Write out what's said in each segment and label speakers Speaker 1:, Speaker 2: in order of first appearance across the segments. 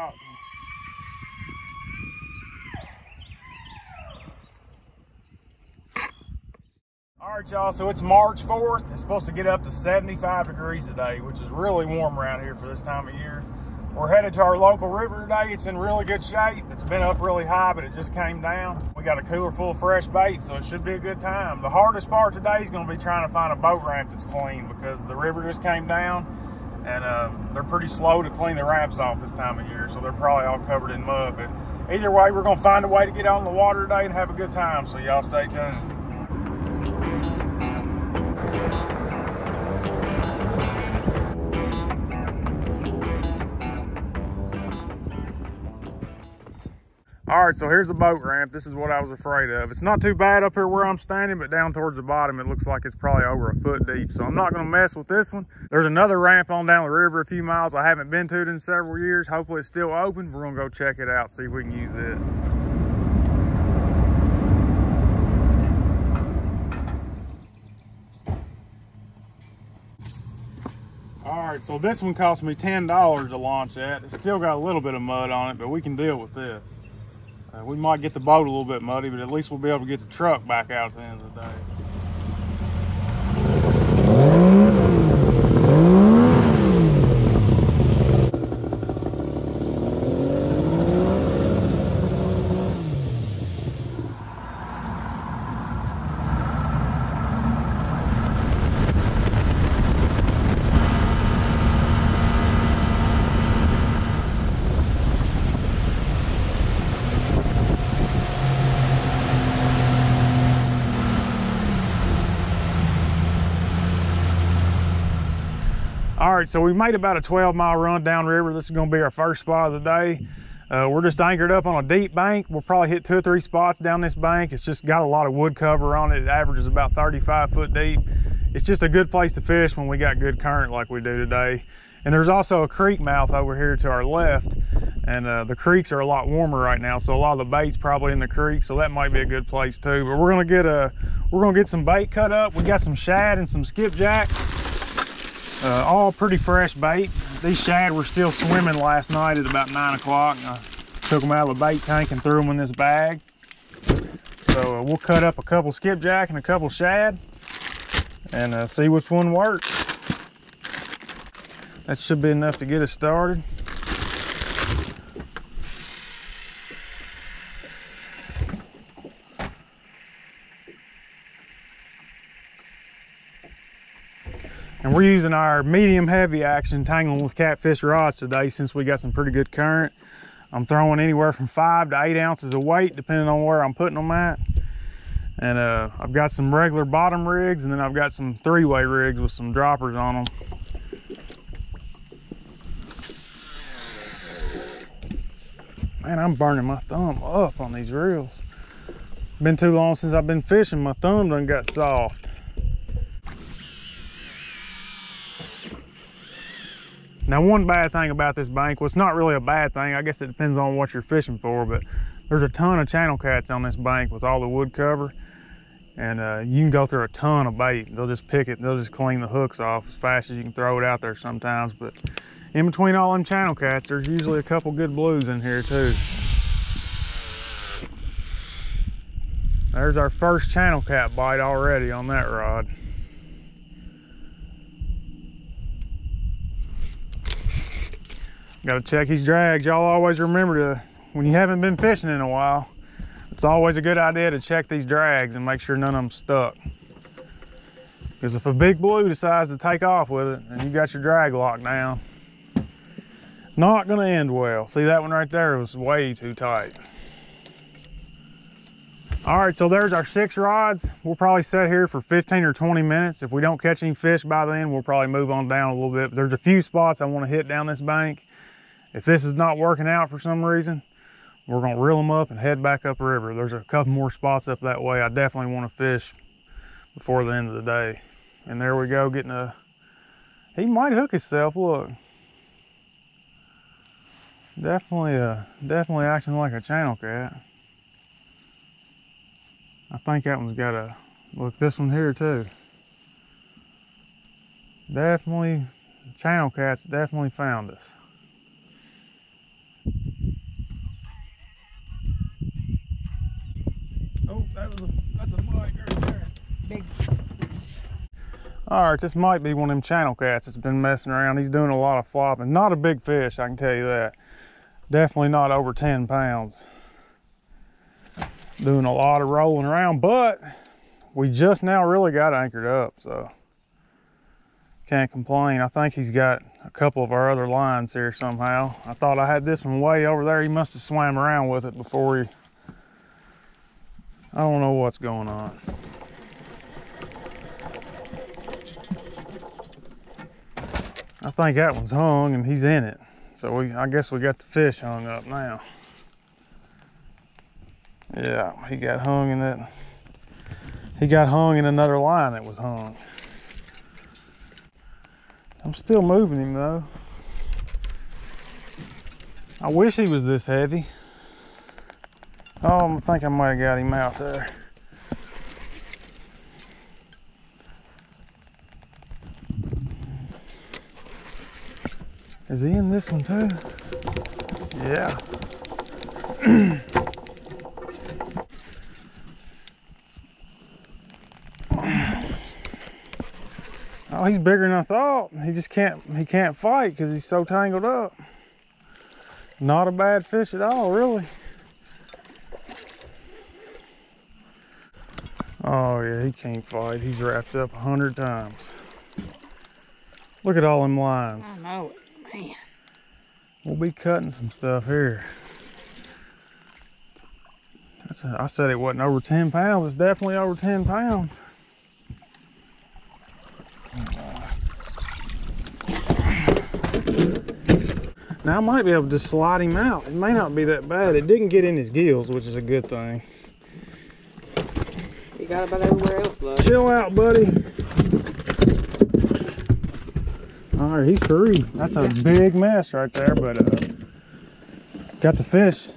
Speaker 1: out. All right, y'all, so it's March 4th. It's supposed to get up to 75 degrees today, which is really warm around here for this time of year. We're headed to our local river today. It's in really good shape. It's been up really high, but it just came down. We got a cooler full of fresh bait, so it should be a good time. The hardest part today is going to be trying to find a boat ramp that's clean because the river just came down, and they're pretty slow to clean the ramps off this time of year, so they're probably all covered in mud. But either way, we're going to find a way to get out on the water today and have a good time, so y'all stay tuned. All right, so here's the boat ramp. This is what I was afraid of. It's not too bad up here where I'm standing, but down towards the bottom, it looks like it's probably over a foot deep. So I'm not gonna mess with this one. There's another ramp on down the river a few miles. I haven't been to it in several years. Hopefully it's still open. We're gonna go check it out, see if we can use it. All right, so this one cost me $10 to launch at. It's still got a little bit of mud on it, but we can deal with this. We might get the boat a little bit muddy, but at least we'll be able to get the truck back out at the end of the day. All right, so we made about a 12-mile run downriver. This is gonna be our first spot of the day. We're just anchored up on a deep bank. We'll probably hit 2 or 3 spots down this bank. It's just got a lot of wood cover on it. It averages about 35 foot deep. It's just a good place to fish when we got good current like we do today. And there's also a creek mouth over here to our left. And the creeks are a lot warmer right now, so a lot of the bait's probably in the creek, so that might be a good place too. But we're gonna get some bait cut up. We got some shad and some skipjack. All pretty fresh bait. These shad were still swimming last night at about 9 o'clock. I took them out of the bait tank and threw them in this bag. So we'll cut up a couple skipjack and a couple shad and see which one works. That should be enough to get us started. And we're using our medium heavy action tangling with catfish rods today since we got some pretty good current. I'm throwing anywhere from 5 to 8 ounces of weight depending on where I'm putting them at. And I've got some regular bottom rigs, and then I've got some 3-way rigs with some droppers on them. Man, I'm burning my thumb up on these reels. Been too long since I've been fishing, my thumb done got soft. Now, one bad thing about this bank, well, it's not really a bad thing. I guess it depends on what you're fishing for, but there's a ton of channel cats on this bank with all the wood cover. And you can go through a ton of bait. They'll just pick it, they'll just clean the hooks off as fast as you can throw it out there sometimes. But in between all them channel cats, there's usually a couple good blues in here too. There's our first channel cat bite already on that rod. Got to check these drags. Y'all always remember to, when you haven't been fishing in a while, it's always a good idea to check these drags and make sure none of them stuck. Because if a big blue decides to take off with it and you got your drag locked down, not gonna end well. See, that one right there was way too tight. All right, so there's our 6 rods. We'll probably sit here for 15 or 20 minutes. If we don't catch any fish by then, we'll probably move on down a little bit. But there's a few spots I want to hit down this bank. If this is not working out for some reason, we're gonna reel them up and head back upriver. There's a couple more spots up that way I definitely want to fish before the end of the day. And there we go, getting a, he might hook himself, look. Definitely acting like a channel cat. I think that one's got a, look, this one here too. Definitely, channel cats definitely found us. Oh, that's a bite right there.
Speaker 2: Big.
Speaker 1: All right, this might be one of them channel cats that's been messing around. He's doing a lot of flopping. Not a big fish, I can tell you that. Definitely not over 10 pounds. Doing a lot of rolling around, but we just now really got anchored up, so can't complain. I think he's got a couple of our other lines here somehow. I thought I had this one way over there. He must have swam around with it before he... I don't know what's going on. I think that one's hung and he's in it. So I guess we got the fish hung up now. Yeah, he got hung in that. He got hung in another line that was hung. I'm still moving him though. I wish he was this heavy. Oh, I think I might have got him out there. Is he in this one too? Yeah. Oh, he's bigger than I thought. He just can't fight because he's so tangled up. Not a bad fish at all, really. Oh yeah, he can't fight. He's wrapped up 100 times. Look at all them lines.
Speaker 2: I know it, man.
Speaker 1: We'll be cutting some stuff here. I said it wasn't over 10 pounds. It's definitely over 10 pounds. Now I might be able to just slide him out. It may not be that bad. It didn't get in his gills, which is a good thing.
Speaker 2: You got about everywhere else, though.
Speaker 1: Chill out, buddy. All right, he's free. That's a big mess right there, but got the fish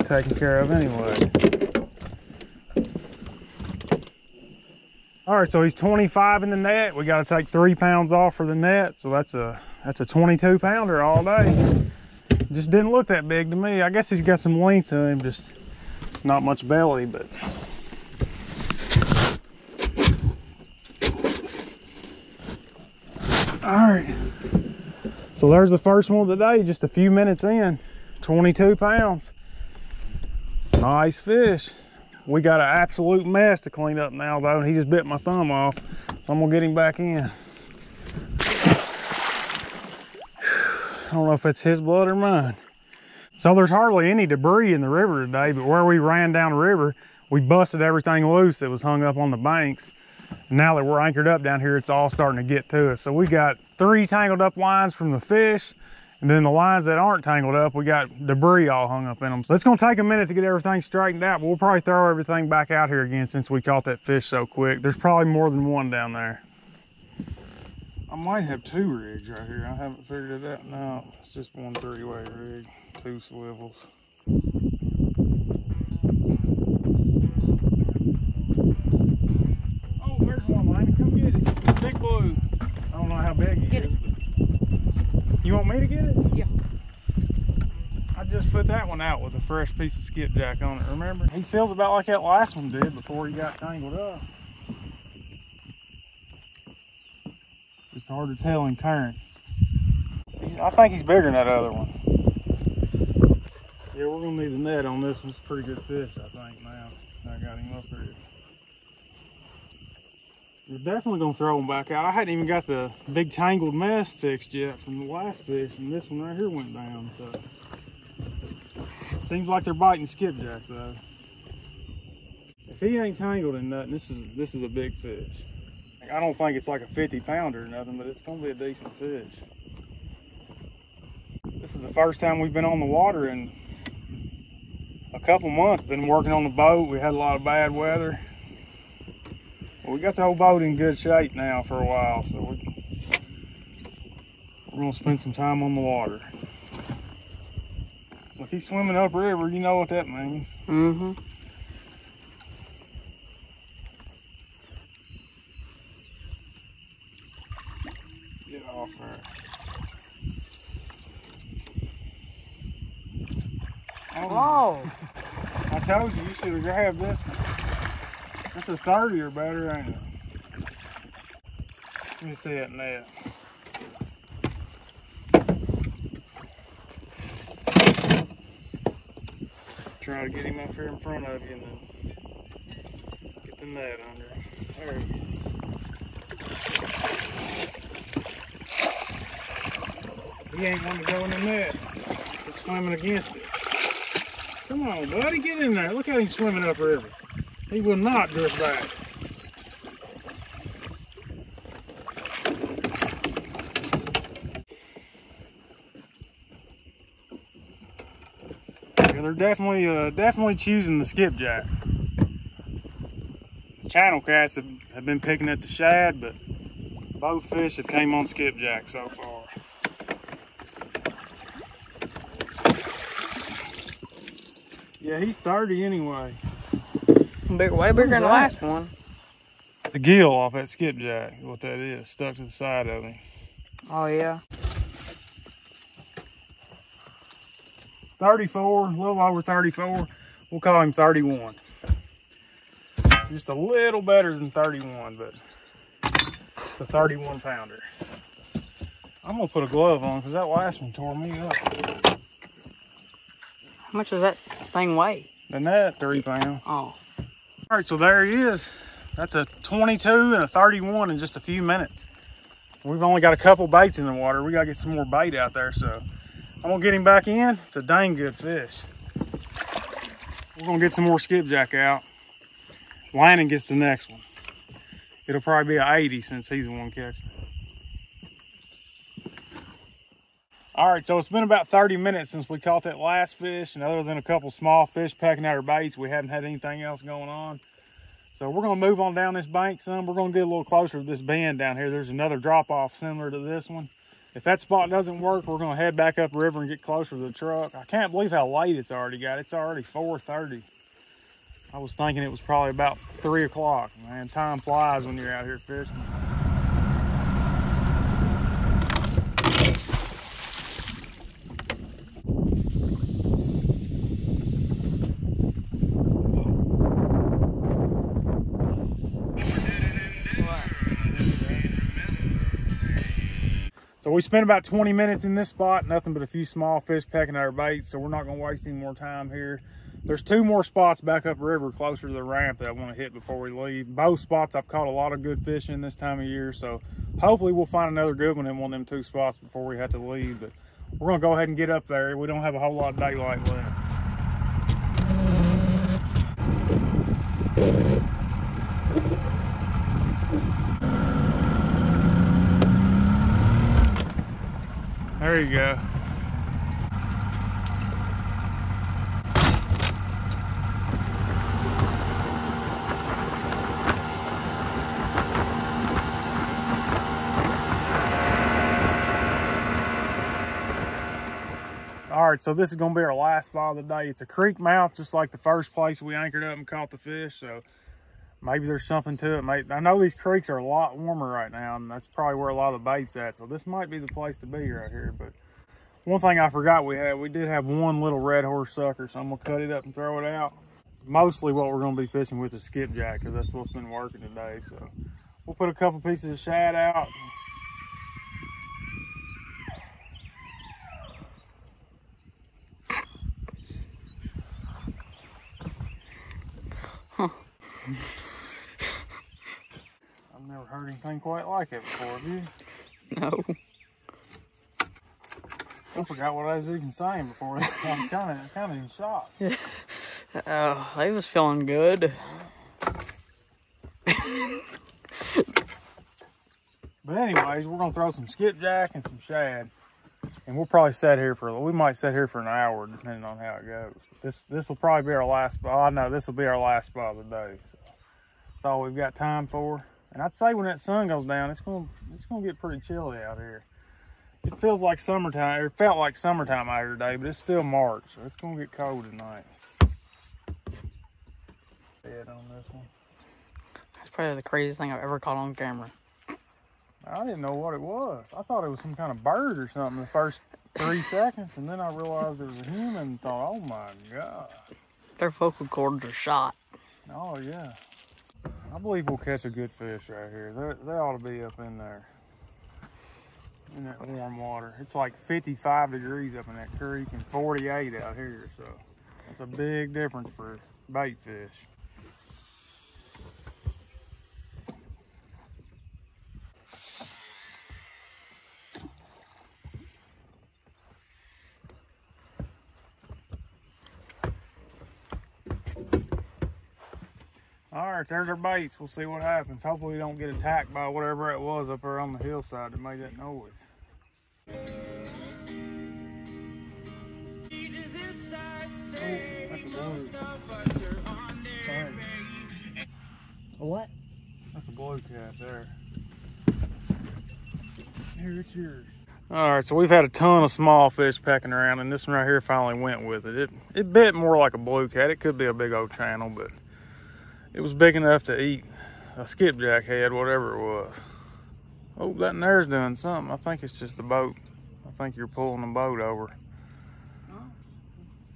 Speaker 1: taken care of anyway. All right, so he's 25 in the net. We got to take 3 pounds off for the net, so that's a 22 pounder all day. Just didn't look that big to me. I guess he's got some length to him, just not much belly, but. All right, so there's the first one of the day, just a few minutes in, 22 pounds. Nice fish. We got an absolute mess to clean up now though, and he just bit my thumb off, so I'm gonna get him back in. I don't know if it's his blood or mine. So there's hardly any debris in the river today, but where we ran down the river, we busted everything loose that was hung up on the banks. Now that we're anchored up down here, it's all starting to get to us. So we got 3 tangled up lines from the fish, and then the lines that aren't tangled up, we got debris all hung up in them. So it's gonna take a minute to get everything straightened out, but we'll probably throw everything back out here again since we caught that fish so quick. There's probably more than one down there. I might have 2 rigs right here. I haven't figured it out. No, it's just one 3-way rig, 2 swivels. There's one, Lane. Come get it. Big blue. I don't know how big he is. But... You want me to get it?
Speaker 2: Yeah.
Speaker 1: I just put that one out with a fresh piece of skipjack on it, remember? He feels about like that last one did before he got tangled up. It's hard to tell in current. I think he's bigger than that other one. Yeah, we're gonna need a net on this one. It's a pretty good fish, I think, now. I got him up here. We're definitely gonna throw them back out. I hadn't even got the big tangled mess fixed yet from the last fish, and this one right here went down. So seems like they're biting skipjack though. If he ain't tangled in nothing, this is a big fish. I don't think it's like a 50 pounder or nothing, but it's gonna be a decent fish. This is the first time we've been on the water in a couple months. Been working on the boat. We had a lot of bad weather. Well, we got the whole boat in good shape now for a while, so we're gonna spend some time on the water. If he's swimming upriver, you know what that means.
Speaker 2: Mm-hmm.
Speaker 1: Get off there.
Speaker 2: Oh.
Speaker 1: I told you, you should have grabbed this one. That's a 30 or better, ain't it? Let me see that net. Try to get him up here in front of you and then get the net under. There he is. He ain't wanting to go in the net. He's swimming against it. Come on, buddy, get in there. Look how he's swimming upriver. He will not drift back. Yeah, they're definitely choosing the skipjack. Channel cats have been picking at the shad, but both fish have came on skipjack so far. Yeah, he's 30 anyway.
Speaker 2: Way bigger than the last one.
Speaker 1: It's a gill off that skipjack, what that is, stuck to the side of him.
Speaker 2: Oh yeah.
Speaker 1: 34, a little over 34. We'll call him 31. Just a little better than 31, but it's a 31 pounder. I'm gonna put a glove on because that last one tore me up.
Speaker 2: How much does that thing weigh?
Speaker 1: The net, 3 pounds.
Speaker 2: Oh.
Speaker 1: All right, so there he is. That's a 22 and a 31 in just a few minutes. We've only got a couple baits in the water. We gotta get some more bait out there, so I'm gonna get him back in. It's a dang good fish. We're gonna get some more skipjack out. Landon gets the next one. It'll probably be an 80 since he's the one catching. All right, so it's been about 30 minutes since we caught that last fish, and other than a couple small fish pecking at our baits, we haven't had anything else going on. So we're gonna move on down this bank some. We're gonna get a little closer to this bend down here. There's another drop off similar to this one. If that spot doesn't work, we're gonna head back upriver and get closer to the truck. I can't believe how late it's already got. It's already 4:30. I was thinking it was probably about 3 o'clock. Man, time flies when you're out here fishing. So we spent about 20 minutes in this spot, nothing but a few small fish pecking at our bait, so we're not gonna waste any more time here. There's 2 more spots back upriver closer to the ramp that I wanna hit before we leave. Both spots I've caught a lot of good fish in this time of year, so hopefully we'll find another good one in one of them 2 spots before we have to leave. But we're gonna go ahead and get up there. We don't have a whole lot of daylight left. There you go. All right, so this is gonna be our last spot of the day. It's a creek mouth, just like the first place we anchored up and caught the fish. So maybe there's something to it. I know these creeks are a lot warmer right now, and that's probably where a lot of the bait's at. So this might be the place to be right here. But one thing I forgot we did have one little red horse sucker, so I'm gonna cut it up and throw it out. Mostly what we're gonna be fishing with is skipjack, because that's what's been working today. So we'll put a couple pieces of shad out. I've never heard anything quite like it before, have you?
Speaker 2: No.
Speaker 1: I forgot what I was even saying before. I'm kind of in shock.
Speaker 2: Oh, they was feeling good.
Speaker 1: But anyways, we're gonna throw some skipjack and some shad, and we'll probably sit here we might sit here for an hour depending on how it goes. This will probably be our last spot. I know this will be our last spot of the day. So that's all we've got time for. And I'd say when that sun goes down, it's gonna get pretty chilly out here. It feels like summertime. It felt like summertime out here today, but it's still March, so it's gonna get cold tonight. Head on this one.
Speaker 2: That's probably the craziest thing I've ever caught on camera.
Speaker 1: I didn't know what it was. I thought it was some kind of bird or something the first 3 seconds, and then I realized it was a human and thought, oh my God.
Speaker 2: Their vocal cords are shot.
Speaker 1: Oh yeah. I believe we'll catch a good fish right here. They ought to be up in there, in that warm water. It's like 55 degrees up in that creek and 48 out here, so that's a big difference for bait fish. All right, there's our baits. We'll see what happens. Hopefully we don't get attacked by whatever it was up there on the hillside that made that noise. Oh, that's a blue.
Speaker 2: A what?
Speaker 1: That's a blue cat there. Here, it's yours. All right, so we've had a ton of small fish pecking around, and this one right here finally went with it. It bit more like a blue cat. It could be a big old channel, but it was big enough to eat a skipjack head, whatever it was. Oh, that in there's doing something. I think it's just the boat. I think you're pulling the boat over.
Speaker 2: Oh,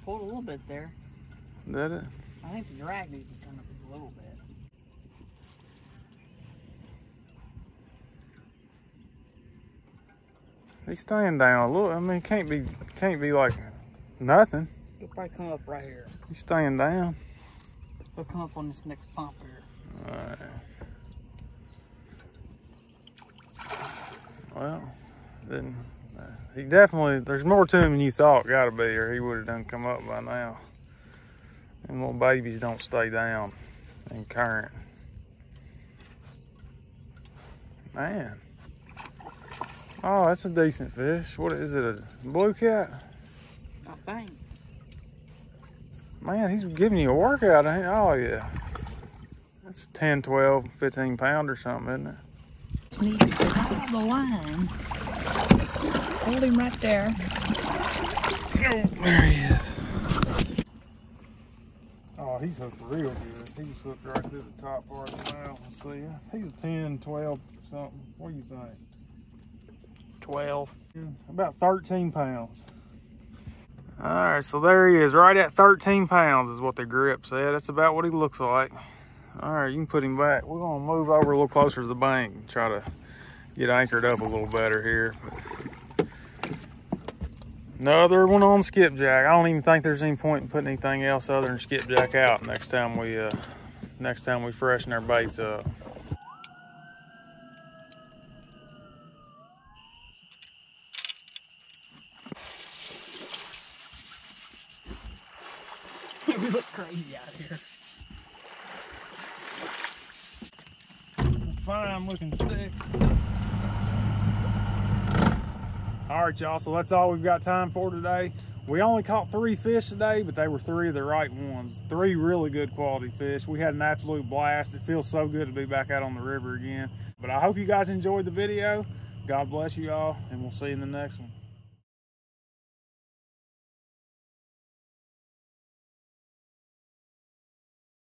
Speaker 2: pulled a little bit there.
Speaker 1: Did it?
Speaker 2: I think the drag needs to come up a little bit.
Speaker 1: He's staying down a little. I mean, can't be like nothing.
Speaker 2: He'll probably come up right here.
Speaker 1: He's staying down.
Speaker 2: He'll come up on this next pump here.
Speaker 1: All right. Well, then he definitely, there's more to him than you thought, gotta be, or he would have done come up by now. And little babies don't stay down in current. Man. Oh, that's a decent fish. What is it, a blue cat?
Speaker 2: I think.
Speaker 1: Man, he's giving you a workout, ain't he? Oh, yeah. That's 10, 12, 15 pound or something, isn't it?
Speaker 2: Just need to get out the line. Hold him right there.
Speaker 1: Oh, there he is. Oh, he's hooked real good. He's hooked right through the top part of the mouth. Let's see. He's a 10, 12 something. What do you think?
Speaker 2: 12.
Speaker 1: About 13 pounds. All right, so there he is, right at 13 pounds is what the grip said. That's about what he looks like. All right, you can put him back. We're gonna move over a little closer to the bank and try to get anchored up a little better here. Another one on skipjack. I don't even think there's any point in putting anything else other than skipjack out next time we freshen our baits up.
Speaker 2: We look crazy out here.
Speaker 1: Fine looking stick. All right, y'all, so that's all we've got time for today. We only caught 3 fish today, but they were 3 of the right ones. 3 really good quality fish. We had an absolute blast. It feels so good to be back out on the river again. But I hope you guys enjoyed the video. God bless you all, and we'll see you in the next one.